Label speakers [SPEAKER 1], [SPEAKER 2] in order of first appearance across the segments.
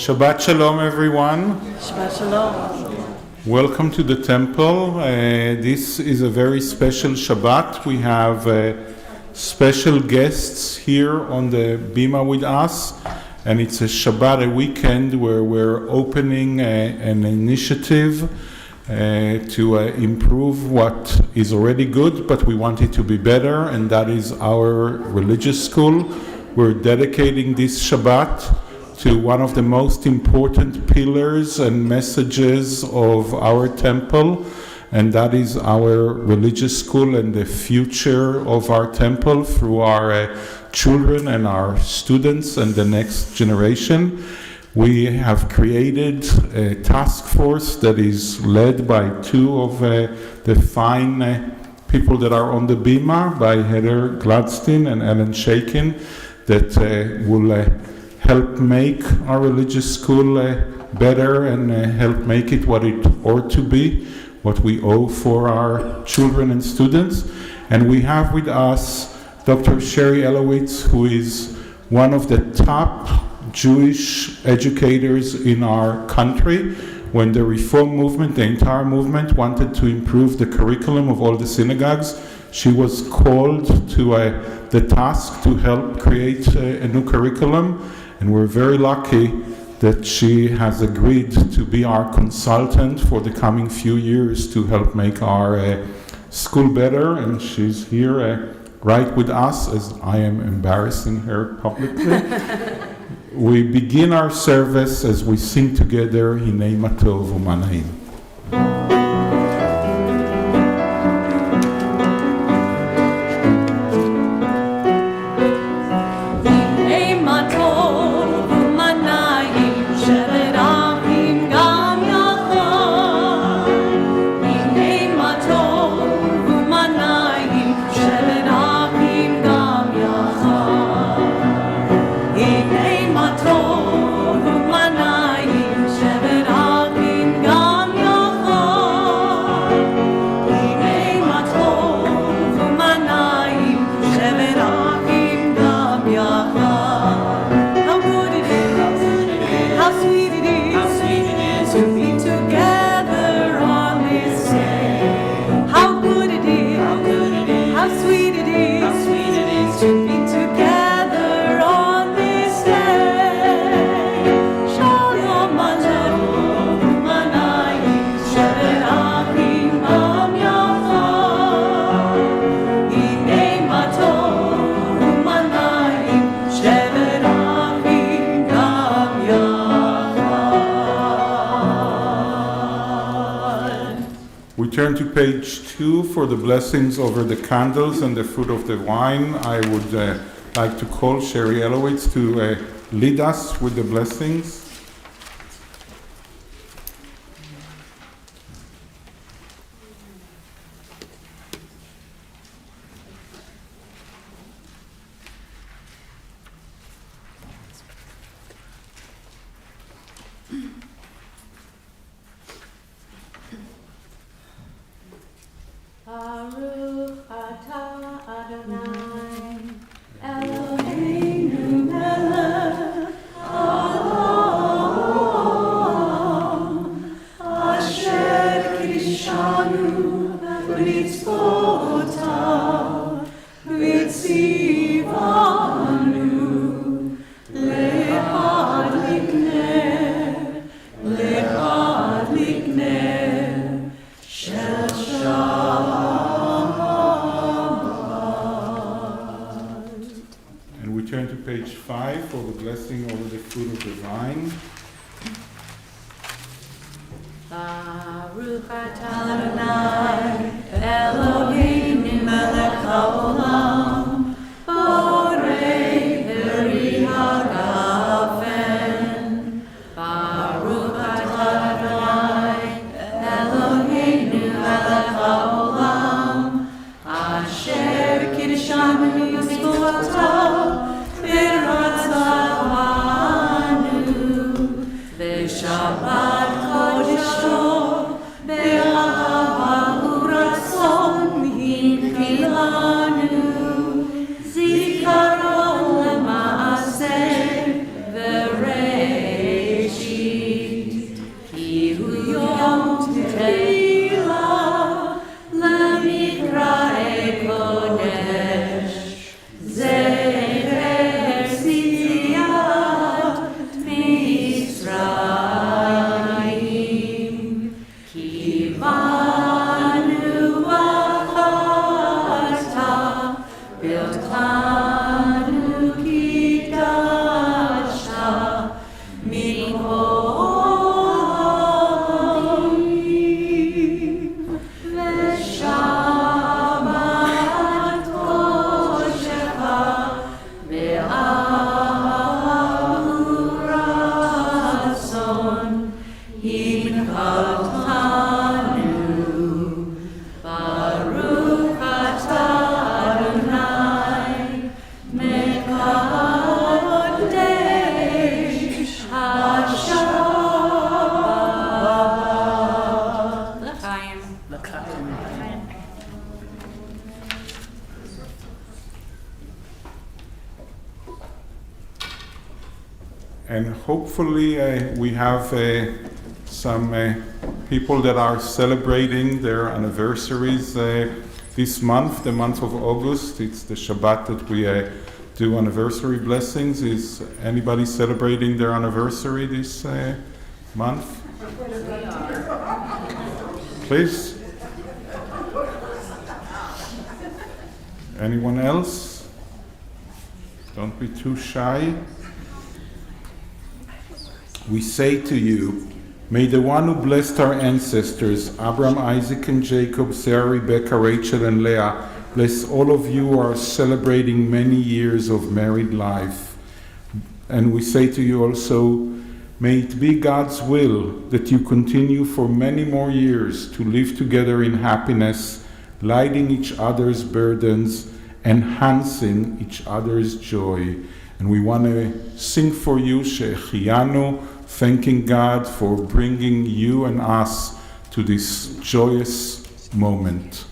[SPEAKER 1] Shabbat Shalom, everyone.
[SPEAKER 2] Shabbat Shalom.
[SPEAKER 1] Welcome to the temple. This is a very special Shabbat. We have special guests here on the Bima with us, and it's a Shabbat, a weekend where we're opening an initiative to improve what is already good, but we want it to be better, and that is our religious school. We're dedicating this Shabbat to one of the most important pillars and messages of our temple, and that is our religious school and the future of our temple through our children and our students and the next generation. We have created a task force that is led by two of the fine people that are on the Bima, by Heather Gladstein and Ellen Shakin, that will help make our religious school better and help make it what it ought to be, what we owe for our children and students. And we have with us Dr. Sherry Elowitz, who is one of the top Jewish educators in our country. When the Reform movement, the entire movement, wanted to improve the curriculum of all the synagogues, she was called to the task to help create a new curriculum. And we're very lucky that she has agreed to be our consultant for the coming few years to help make our school better. And she's here right with us, as I am embarrassing her publicly. We begin our service as we sing together, Hinei Matov U'Manaim. Turn to page 2 for the blessings over the candles and the fruit of the wine. I would like to call Sherry Elowitz to lead us with the blessings.
[SPEAKER 3] Be'ahava uratzon, in kilanu.
[SPEAKER 1] And hopefully we have some people that are celebrating their anniversaries this month, the month of August. It's the Shabbat that we do anniversary blessings. Is anybody celebrating their anniversary this month? Please. Anyone else? Don't be too shy. We say to you, may the one who blessed our ancestors, Abraham, Isaac, and Jacob, Sarah, Rebecca, Rachel, and Leah, bless all of you who are celebrating many years of married life. And we say to you also, may it be God's will that you continue for many more years to live together in happiness, lighting each other's burdens, enhancing each other's joy. And we want to sing for you, She'echiyanu, thanking God for bringing you and us to this joyous moment.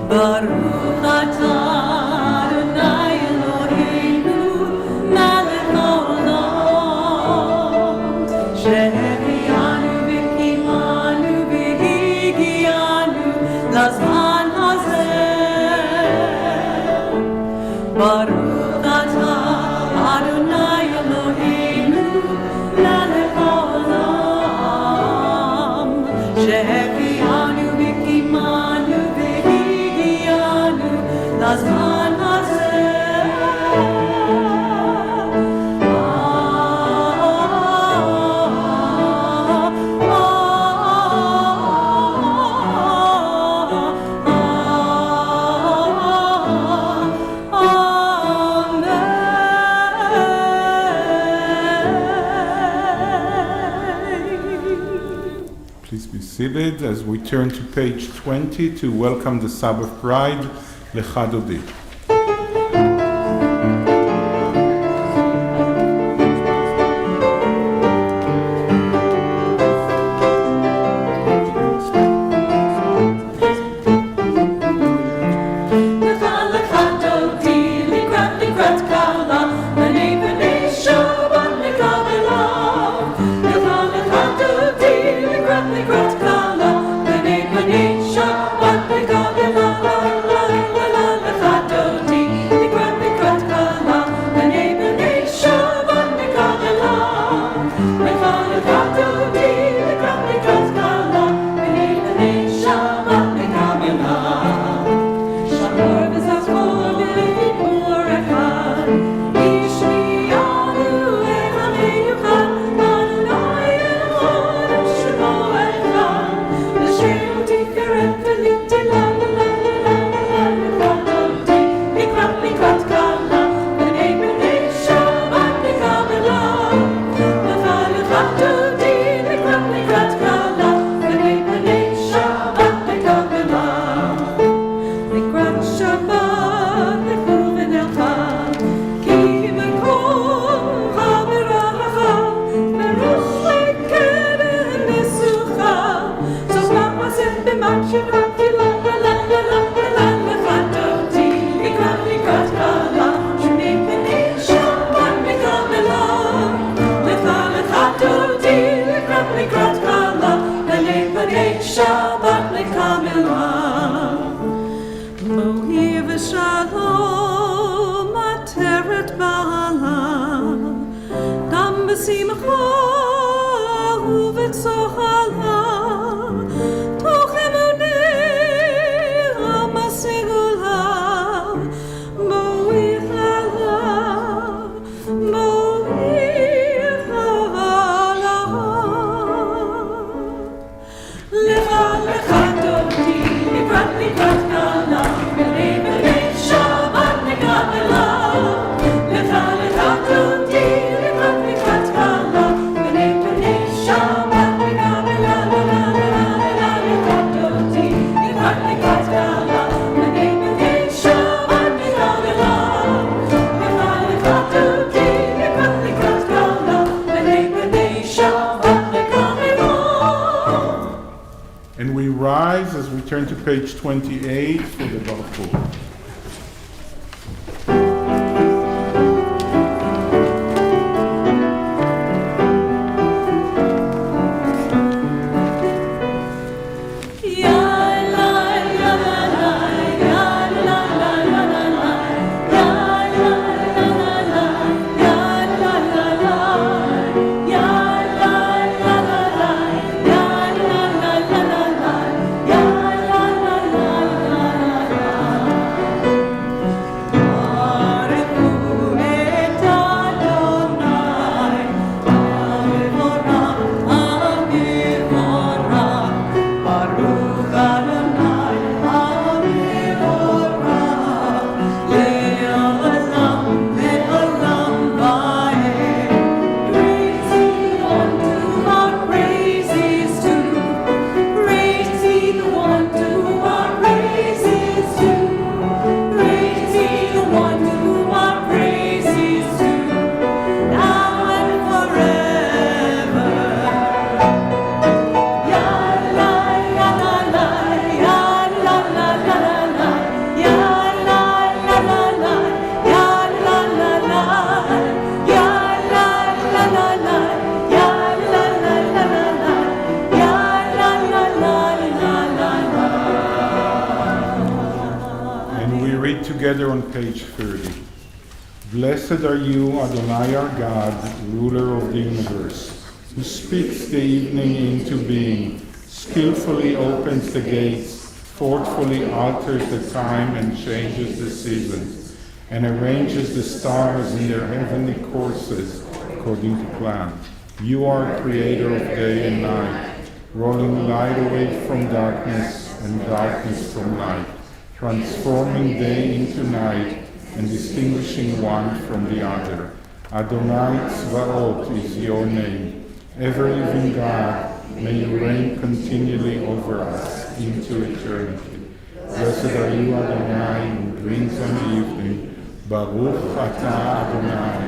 [SPEAKER 2] Baruch atah Adonai Eloheinu melech haolam she'ehyanu v'kimanu v'higiyanu lazman hazeh. Baruch atah Adonai Eloheinu melech haolam she'ehyanu v'kimanu lazman
[SPEAKER 1] Please be seated as we turn to page 20 to welcome the Sabbath bride, Lecha Dodi.
[SPEAKER 3] Shabbat
[SPEAKER 1] And we rise as we turn to page 28 for the Berlow. Together on page 30. Blessed are you, Adonai our God, ruler of the universe, who speaks the evening into being, skillfully opens the gates, thoughtfully alters the time and changes the seasons, and arranges the stars in their heavenly courses according to plan. You are creator of day and night, rolling light away from darkness and darkness from light, transforming day into night and distinguishing one from the other. Adonai Tzvaot is your name. Ever-living God, may you reign continually over us into eternity. Blessed are you, Adonai, who brings on the evening. Baruch atah Adonai,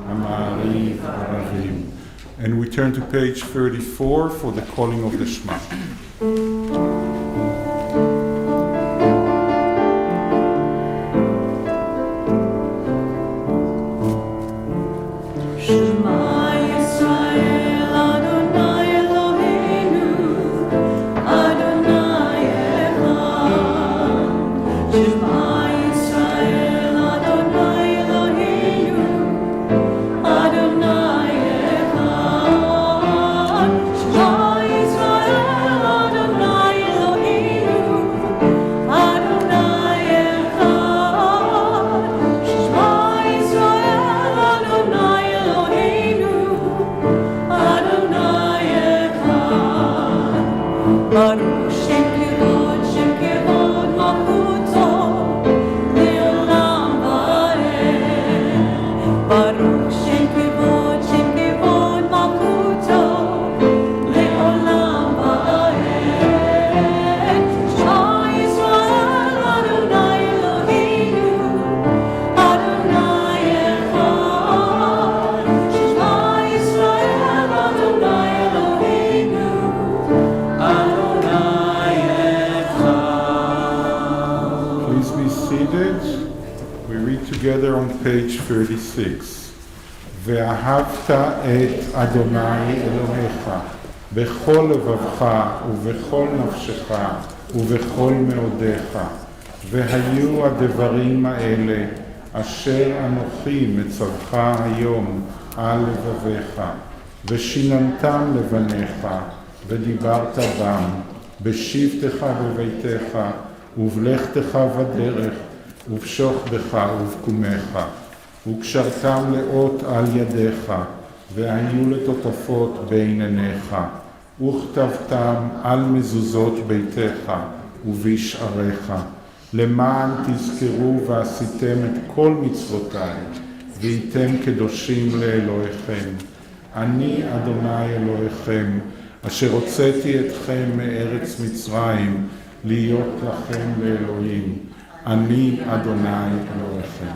[SPEAKER 1] Amariv Aravim. And we turn to page 34 for the calling of the Shema. Together on page 36. ואהבת את אדוני אלוהיך בכל לבבך ובכל נפשך ובכל מאודיך. והיו הדברים האלה אשר אנוכי מצווך היום על לבביך, ושיננתם לבניך, ודיברת בם, בשבתך בביתך, ובלכתך בדרך, ובשוכבך ובקומך, וקשרתם לאות על ידיך, והיו לטוטפות בין עיניך, וכתבתם על מזוזות ביתך ובשעריך, למען תזכרו ועשיתם את כל מצוותיי, והייתם קדושים לאלוהיכם. אני אדוני אלוהיכם, אשר הוצאתי אתכם מארץ מצרים, להיות לכם לאלוהים. אני אדוני אלוהיכם.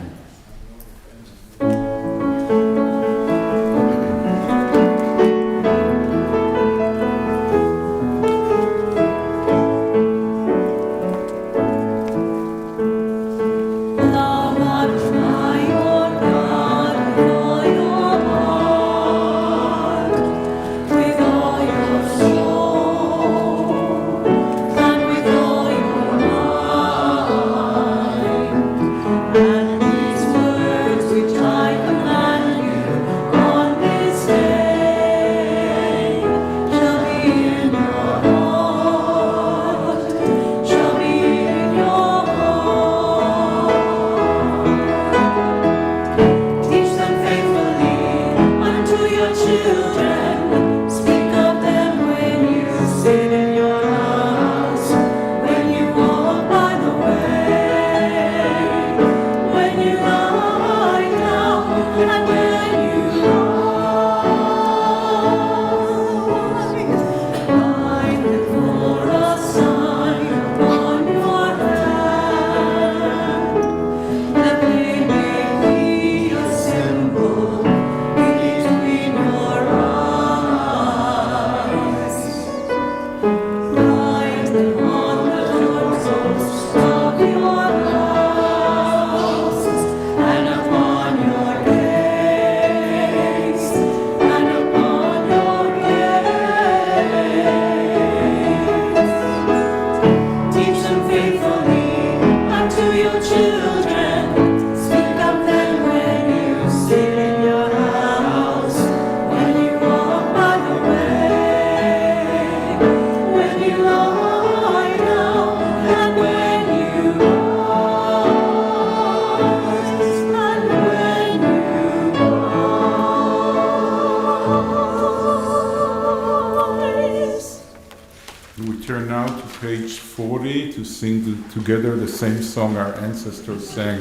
[SPEAKER 1] page 40 to sing together the same song our ancestors sang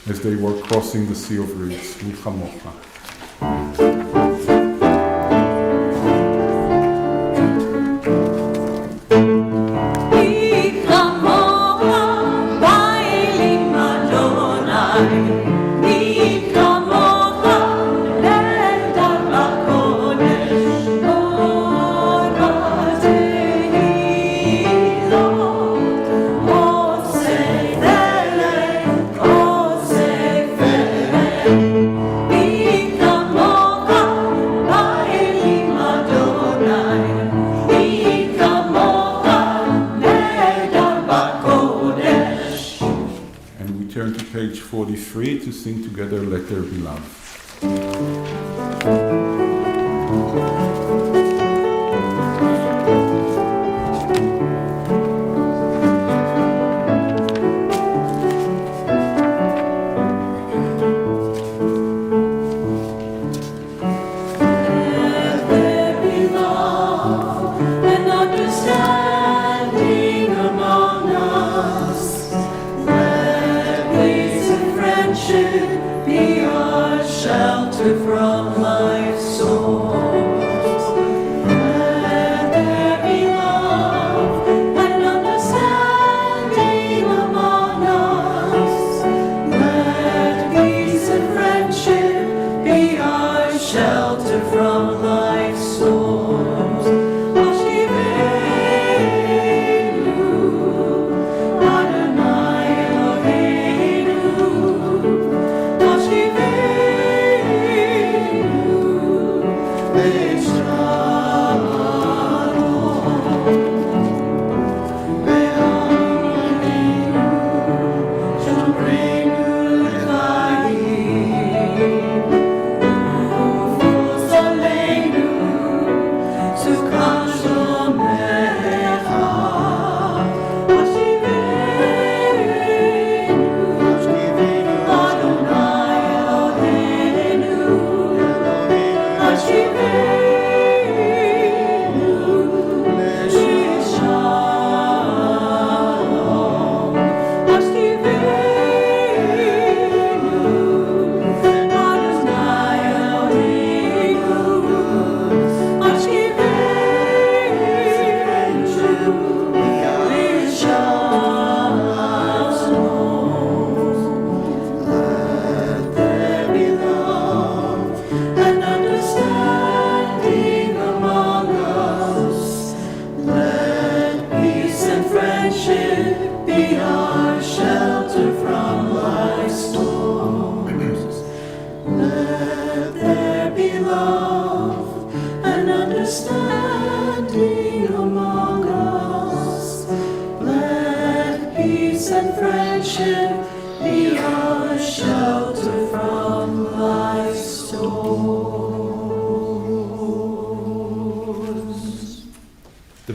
[SPEAKER 1] as they were crossing the Sea of Reeds. Milchamocha. Page 43 to sing together Let There Be Love.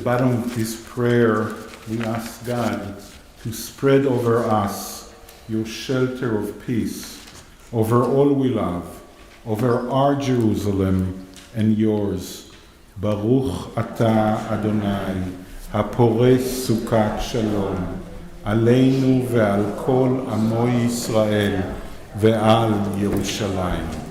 [SPEAKER 1] Bottom of this prayer, we ask God to spread over us your shelter of peace, over all we love, over our Jerusalem and yours. Baruch atah Adonai, הפורס סוכת שלום, עלינו ועל כל עמו ישראל ועל ירושלים.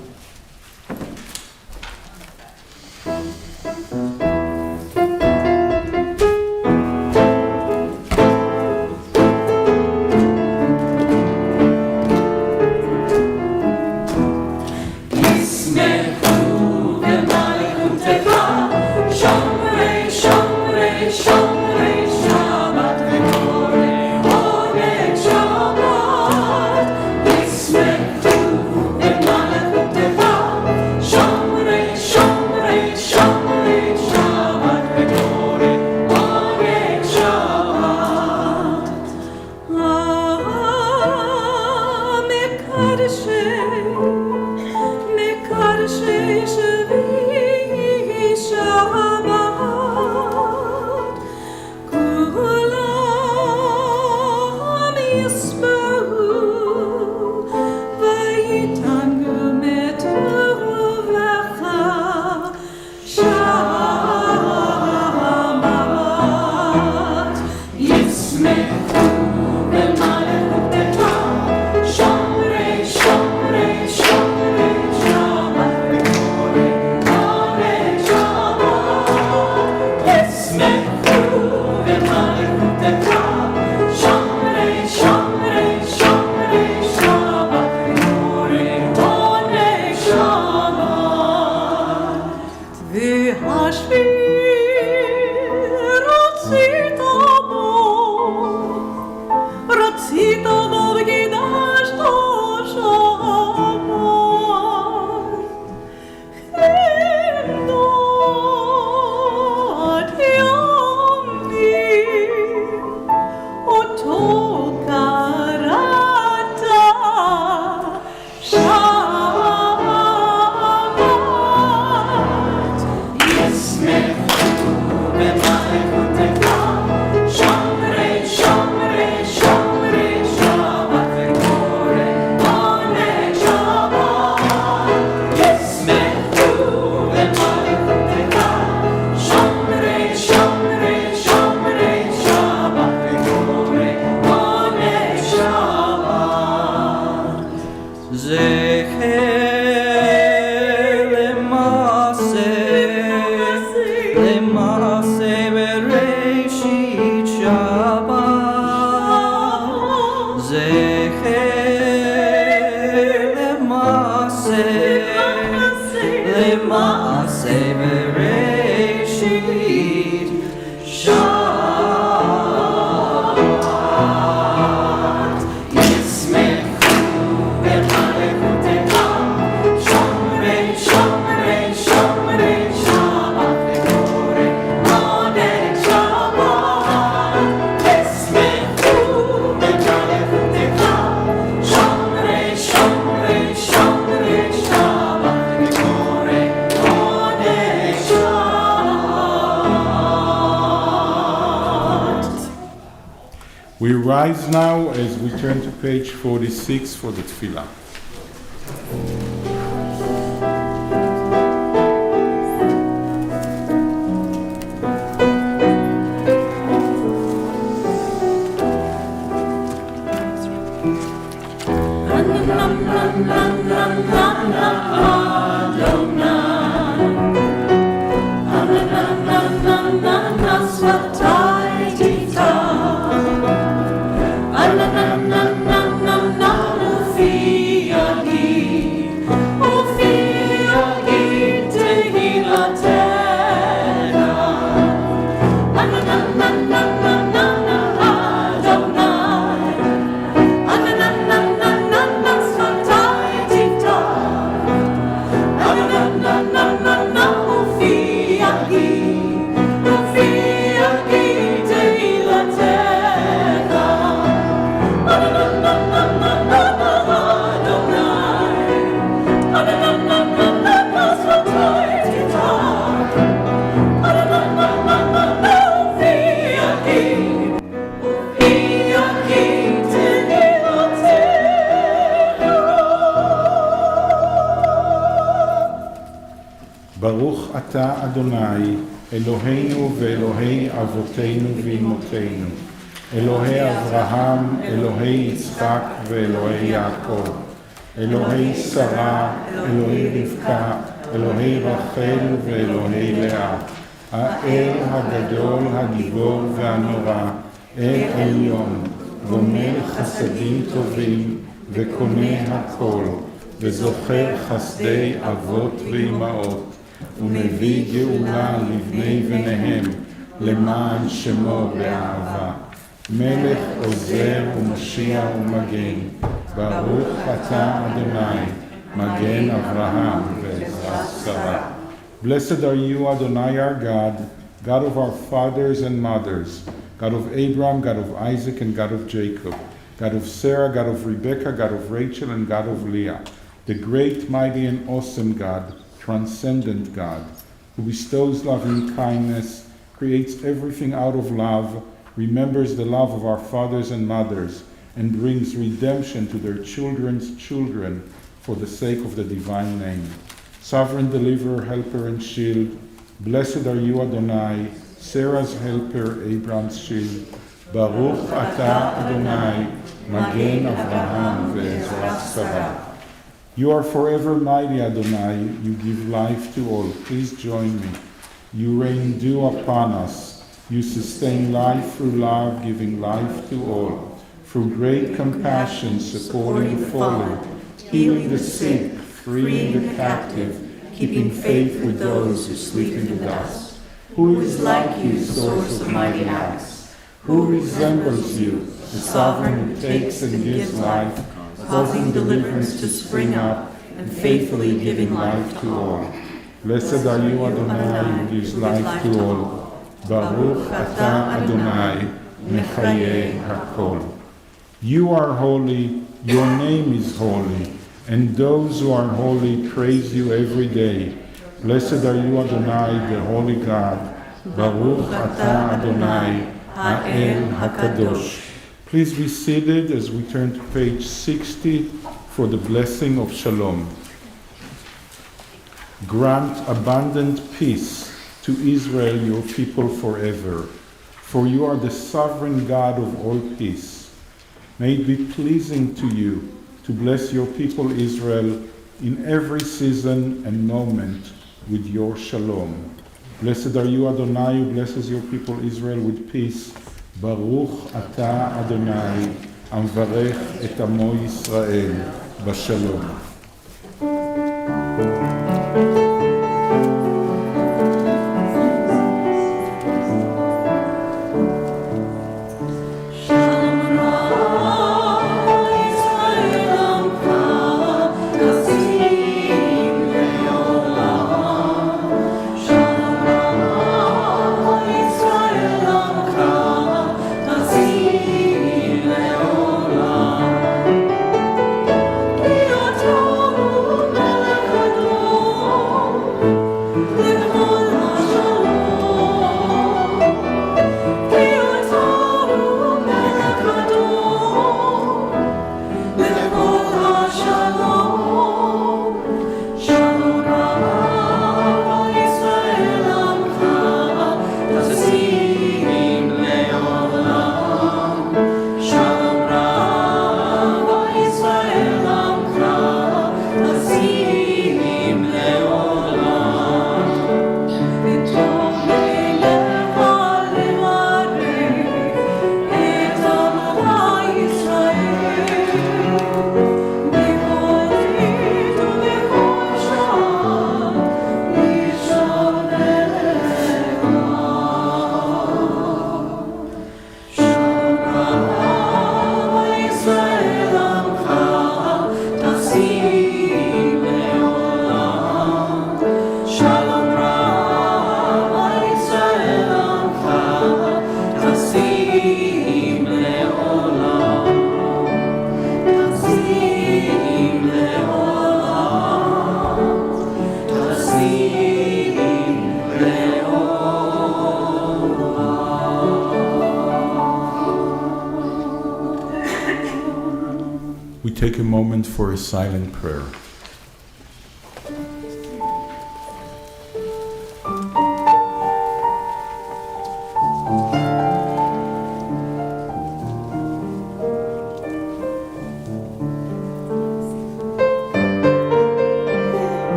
[SPEAKER 2] Shabbat,
[SPEAKER 1] We rise now as we turn to page 46 for the tefillah. ברוך אתה אדוני, אלוהינו ואלוהי אבותינו ואמותינו, אלוהי אברהם, אלוהי יצחק ואלוהי יעקב, אלוהי שרה, אלוהי רבקה, אלוהי רחל ואלוהי לאה, האל הגדול, הגיבור והנורא, אל עליון, גומל חסדים טובים וקונה הכל, וזוכר חסדי אבות ואימהות, ומביא גאולה לבני בניהם, למען שמו באהבה. מלך עוזר ומשיע ומגן, ברוך אתה אדוני, מגן אברהם ועזרת שרה. Blessed are you, Adonai our God, God of our fathers and mothers, God of Abraham, God of Isaac, and God of Jacob, God of Sarah, God of Rebekah, God of Rachel, and God of Leah, the great, mighty, and awesome God, transcendent God, who bestows loving kindness, creates everything out of love, remembers the love of our fathers and mothers, and brings redemption to their children's children for the sake of the divine name. Sovereign deliverer, helper, and shield, blessed are you, Adonai, Sarah's helper, Abraham's shield. Baruch ata Adonai, Magen Avraham ve'ezrat Sarah. You are forever mighty, Adonai. You give life to all. Please join me. You rain dew upon us. You sustain life through love, giving life to all. Through great compassion, supporting the fallen, healing the sick, freeing the captive, keeping faith with those who sleep in the dust. Who is like you, source of mighty acts? Who resembles you, the sovereign who takes and gives life, causing deliverance to spring up, and faithfully giving life to all? Blessed are you, Adonai, who gives life to all. Baruch ata Adonai, mechaye hakol. You are holy, your name is holy, and those who are holy praise you every day. Blessed are you, Adonai, the holy God. Baruch ata Adonai, ha'el hakadosh. Please be seated as we turn to page 60 for the blessing of Shalom. Grant abundant peace to Israel, your people forever, for you are the sovereign God of all peace. May it be pleasing to you to bless your people Israel in every season and moment with your Shalom. Blessed are you, Adonai, who blesses your people Israel with peace. Baruch ata Adonai, המברך את עמו ישראל בשלום.
[SPEAKER 2] Your
[SPEAKER 1] we take a moment for a silent prayer.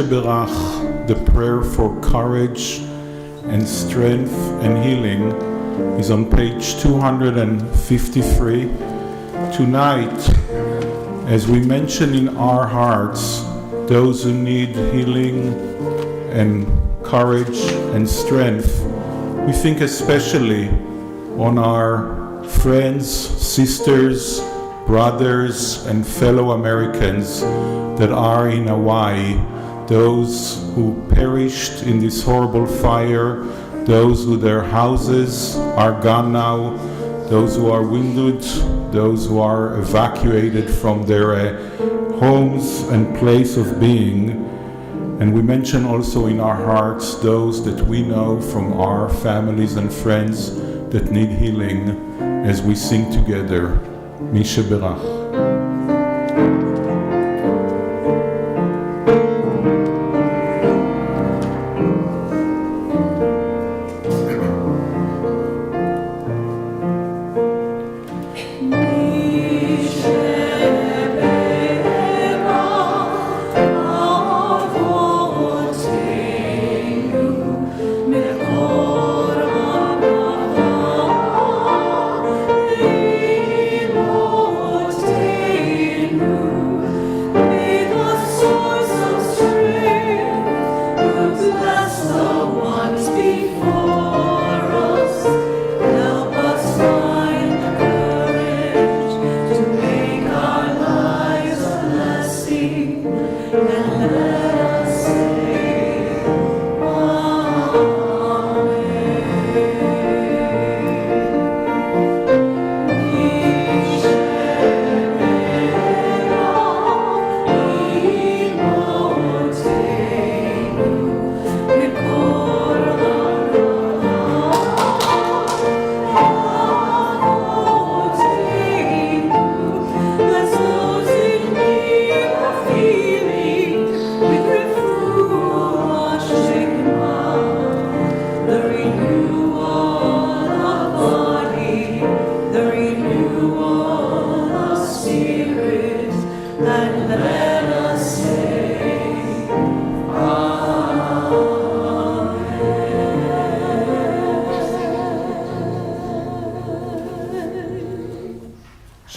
[SPEAKER 1] Berach, the prayer for courage and strength and healing, is on page 253. Tonight, as we mention in our hearts those who need healing and courage and strength, we think especially on our friends, sisters, brothers, and fellow Americans that are in Hawaii, those who perished in this horrible fire, those who their houses are gone now, those who are wounded, those who are evacuated from their homes and place of being. And we mention also in our hearts those that we know from our families and friends that need healing as we sing together, Misha Berach.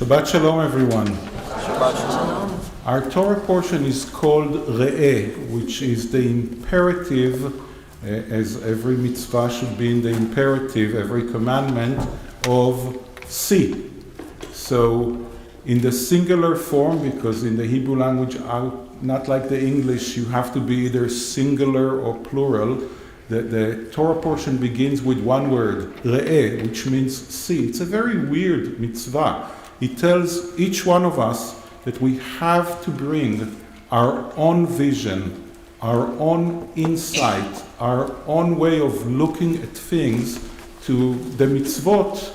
[SPEAKER 1] Shabbat Shalom, everyone.
[SPEAKER 3] Shabbat Shalom.
[SPEAKER 1] Our Torah portion is called Re'eh, which is the imperative, as every mitzvah should be in the imperative, every commandment of see. So, in the singular form, because in the Hebrew language, not like the English, you have to be either singular or plural. The Torah portion begins with one word, Re'eh, which means see. It's a very weird mitzvah. It tells each one of us that we have to bring our own vision, our own insight, our own way of looking at things to the mitzvot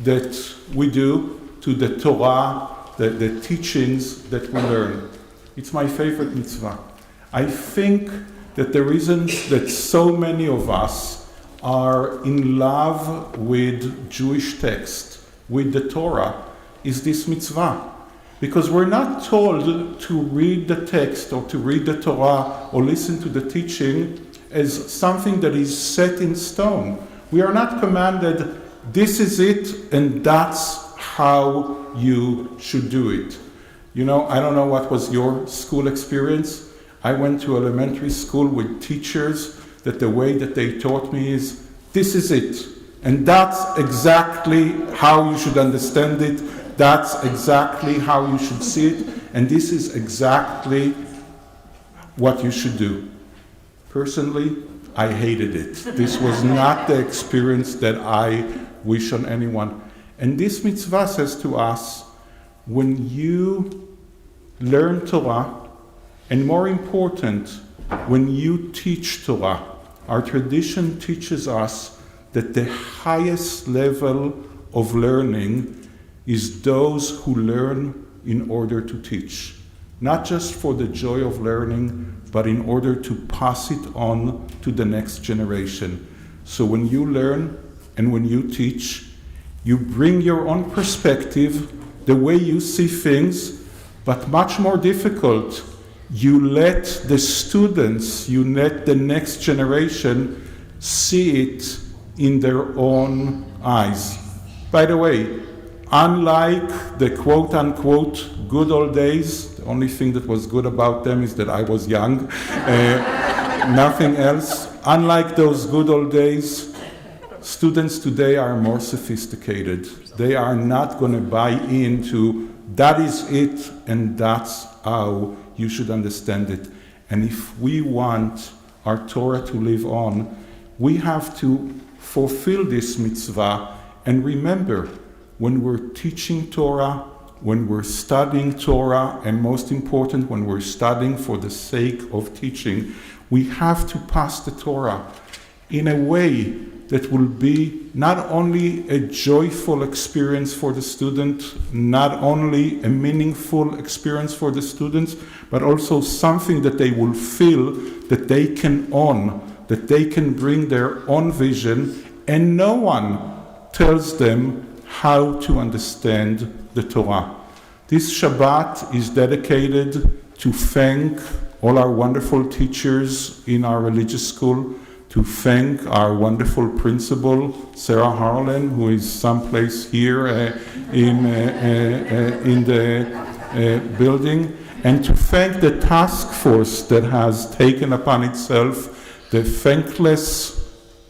[SPEAKER 1] that we do, to the Torah, the teachings that we learn. It's my favorite mitzvah. I think that the reason that so many of us are in love with Jewish text, with the Torah, is this mitzvah. Because we're not told to read the text or to read the Torah or listen to the teaching as something that is set in stone. We are not commanded, this is it and that's how you should do it. You know, I don't know what was your school experience. I went to elementary school with teachers that the way that they taught me is, this is it. And that's exactly how you should understand it. That's exactly how you should see it, and this is exactly what you should do. Personally, I hated it. This was not the experience that I wish on anyone. And this mitzvah says to us, when you learn Torah And more important, when you teach Torah, our tradition teaches us that the highest level of learning is those who learn in order to teach. Not just for the joy of learning, but in order to pass it on to the next generation. So when you learn and when you teach, you bring your own perspective, the way you see things, but much more difficult, you let the students, you let the next generation see it in their own eyes. By the way, unlike the quote-unquote good old days, the only thing that was good about them is that I was young, nothing else. Unlike those good old days, students today are more sophisticated. They are not going to buy into that is it and that's how you should understand it. And if we want our Torah to live on, we have to fulfill this mitzvah and remember, when we're teaching Torah, when we're studying Torah, and most important, when we're studying for the sake of teaching, we have to pass the Torah in a way that will be not only a joyful experience for the student, not only a meaningful experience for the students, but also something that they will feel that they can own, that they can bring their own vision, and no one tells them how to understand the Torah. This Shabbat is dedicated to thank all our wonderful teachers in our religious school, to thank our wonderful principal, Sarah Harlan, who is someplace here in the building, and to thank the task force that has taken upon itself the thankless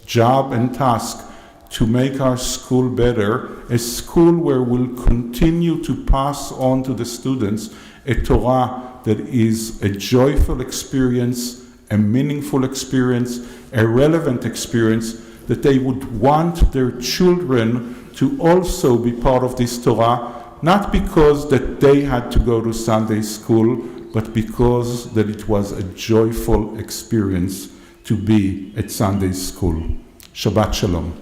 [SPEAKER 1] job and task to make our school better, a school where we'll continue to pass on to the students a Torah that is a joyful experience, a meaningful experience, a relevant experience, that they would want their children to also be part of this Torah, not because that they had to go to Sunday school, but because that it was a joyful experience to be at Sunday school. Shabbat Shalom.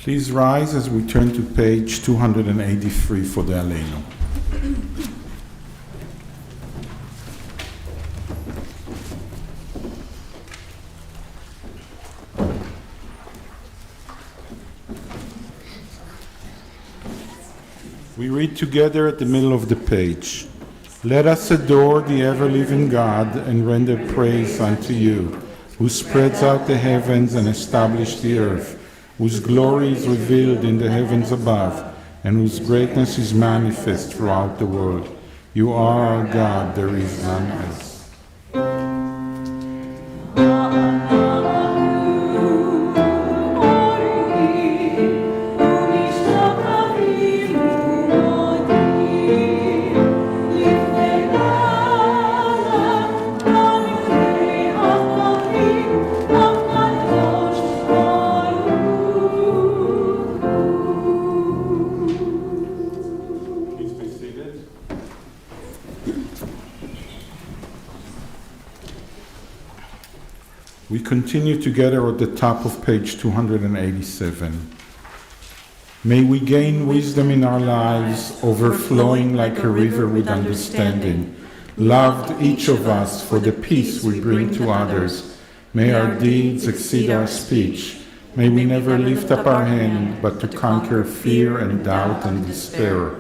[SPEAKER 1] Please rise as we turn to page 283 for the Aleinu. We read together at the middle of the page. Let us adore the ever-living God and render praise unto you, who spreads out the heavens and established the earth, whose glory is revealed in the heavens above, and whose greatness is manifest throughout the world. You are our God, there is none else. We continue together at the top of page 287. May we gain wisdom in our lives, overflowing like a river with understanding, loved each of us for the peace we bring to others. May our deeds exceed our speech. May we never lift up our hand, but to conquer fear and doubt and despair.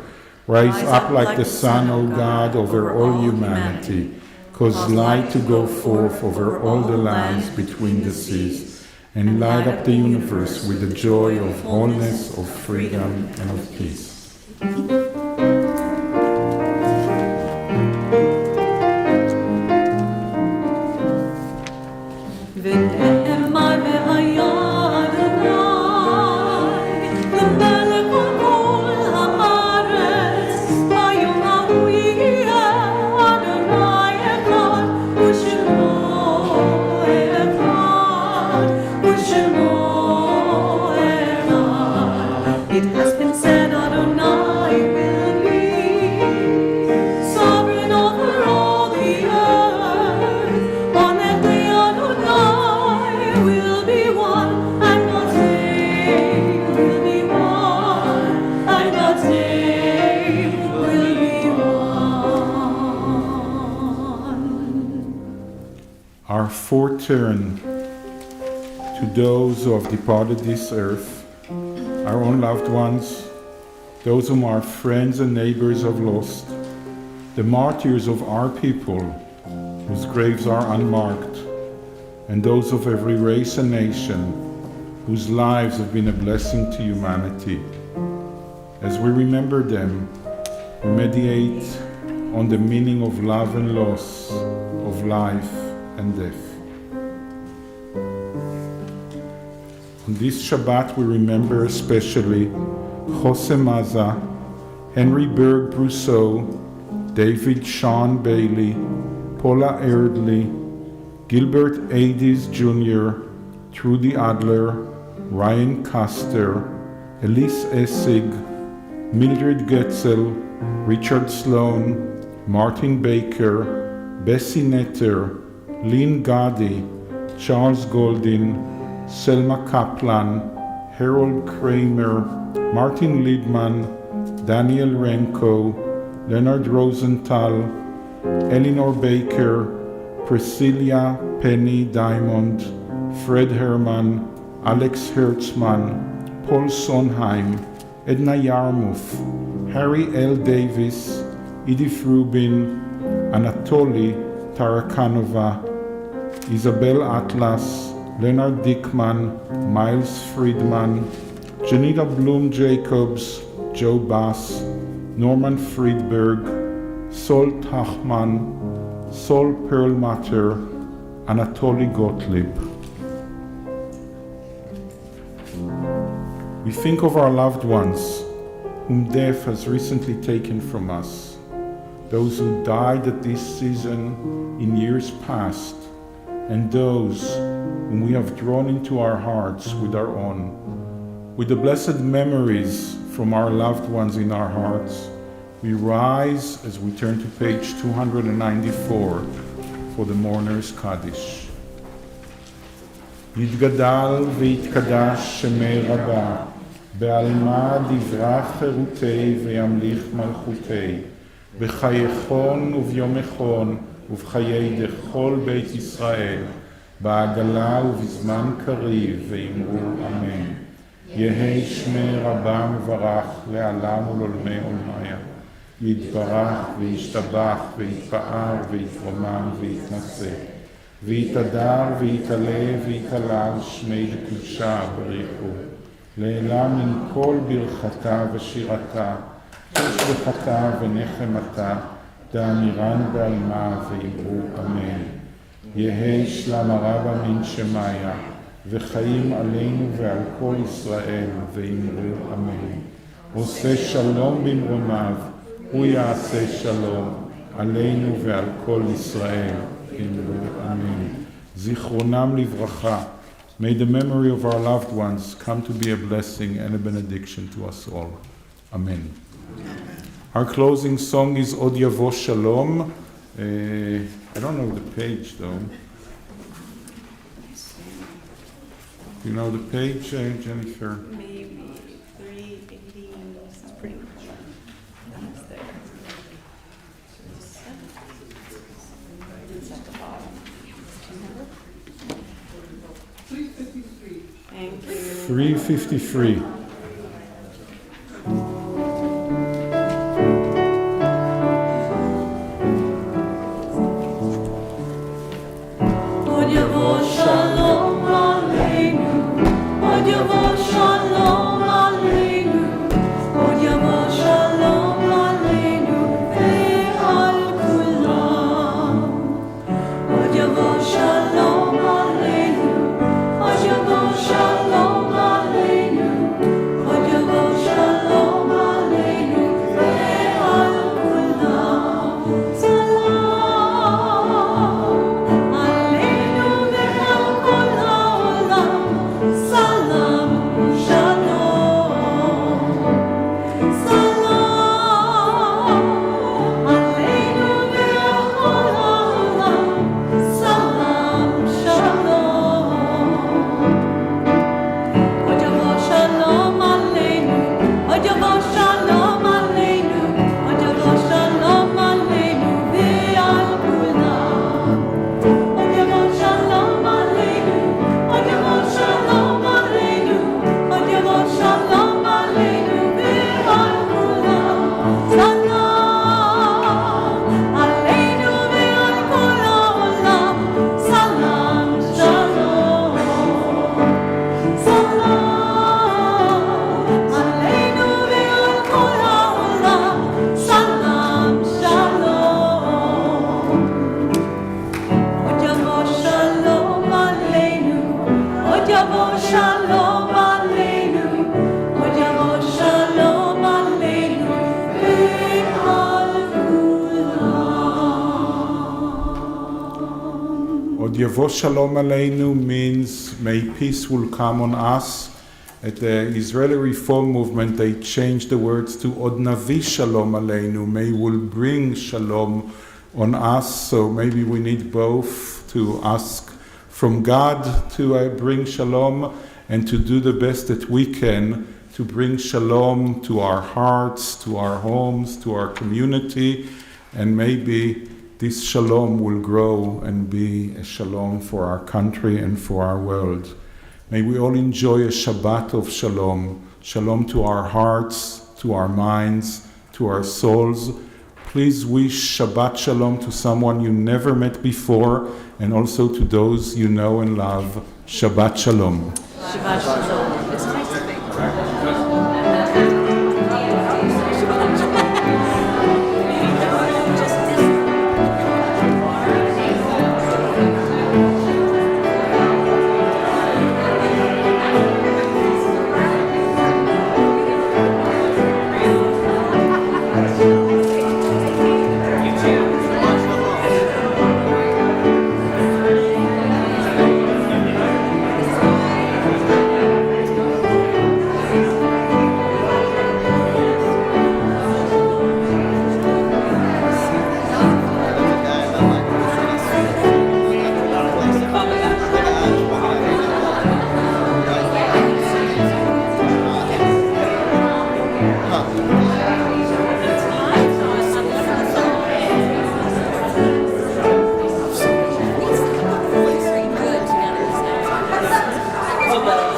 [SPEAKER 1] Rise up like the sun, O God, over all humanity. Cause light to go forth over all the lands between the seas, and light up the universe with the joy of wholeness, of freedom, and of peace. Our foreturn to those who have departed this earth, our own loved ones, those whom our friends and neighbors have lost, the martyrs of our people, whose graves are unmarked, and those of every race and nation, whose lives have been a blessing to humanity. As we remember them, we meditate on the meaning of love and loss, of life and death. On this Shabbat we remember especially Jose Maza, Henry Berg Brousseau, David Sean Bailey, Paula Erdley, Gilbert Ades Jr., Trudy Adler, Ryan Custer, Elise Essig, Mildred Getzel, Richard Sloan, Martin Baker, Bessie Netter, Lynn Gadi, Charles Goldin, Selma Kaplan, Harold Kramer, Martin Liedman, Daniel Renko, Leonard Rosenthal, Eleanor Baker, Priscilla Penny Diamond, Fred Herman, Alex Hertzman, Paul Sondheim, Edna Yarmuth, Harry L. Davis, Edith Rubin, Anatoly Tarakanova, Isabel Atlas, Leonard Dickman, Miles Friedman, Janita Bloom Jacobs, Joe Bass, Norman Friedberg, Sol Tachman, Sol Perlmutter, Anatoly Gottlieb. We think of our loved ones whom death has recently taken from us, those who died at this season in years past, and those whom we have drawn into our hearts with our own. With the blessed memories from our loved ones in our hearts, we rise as we turn to page 294 for the mourner's Kaddish. יתגדל ויתקדש שמי רבה, בעלמא דברה חירותי וימליך מלכותי, בחייכון וביומכון ובחיי דכל בית ישראל, בעגלה ובזמן קריב, ואמרו אמן. יהי שמי רבה מברך לעולם ולעולמי עולמיה. יתברך וישתבח ויתפאר ויתרומם ויתנשא. ויתהדר ויתעלה ויתעלה על שמי לקדושה בריחו. לעילה מן כל ברכתה ושירתה, תשבחתה ונחמתה, דאמירן בעלמה ואמרו אמן. יהי שלמה רבה מן שמיה, וחיים עלינו ועל כל ישראל, ואמרו אמן. עושה שלום במרומיו, הוא יעשה שלום עלינו ועל כל ישראל, אמרו אמן. זיכרונם לברכה. May the memory of our loved ones come to be a blessing and a benediction to us all. Amen. Our closing song is Od Yavo Shalom. I don't know the page though. You know the page, Jennifer?
[SPEAKER 2] Maybe 380, it's pretty much. That's there. It's at the bottom. Thank you.
[SPEAKER 1] 353.
[SPEAKER 2] Od Yavo Shalom Aleinu, Od Yavo Shalom Aleinu, Od Yavo Shalom Aleinu ve'al kulam. Od Yavo Shalom Aleinu, Od Yavo Shalom Aleinu, Od Yavo Shalom Aleinu ve'al kulam. Salam Aleinu ve'al kol ha'olam. Salam Shalom. Salam Aleinu ve'al kol ha'olam. Salam Shalom. Od Yavo Shalom Aleinu, Od Yavo Shalom Aleinu, Od Yavo Shalom Aleinu ve'al kulam. Od Yavo Shalom Aleinu, Od Yavo Shalom Aleinu, Od Yavo Shalom Aleinu ve'al kulam. Salam Aleinu ve'al kol ha'olam. Salam Shalom. Salam Aleinu ve'al kol ha'olam. Salam Shalom. Od Yavo Shalom Aleinu, Od Yavo Shalom Aleinu, Od Yavo Shalom Aleinu ve'al kulam.
[SPEAKER 1] Od Yavo Shalom Aleinu means may peace will come on us. At the Israeli Reform Movement, they changed the words to Od Navi Shalom Aleinu, may will bring shalom on us. So maybe we need both to ask from God to bring shalom and to do the best that we can to bring shalom to our hearts, to our homes, to our community, and maybe this shalom will grow and be a shalom for our country and for our world. May we all enjoy a Shabbat of shalom, shalom to our hearts, to our minds, to our souls. Please wish Shabbat shalom to someone you never met before, and also to those you know and love. Shabbat shalom.
[SPEAKER 2] Shabbat Shalom. It's nice to think. Bye-bye.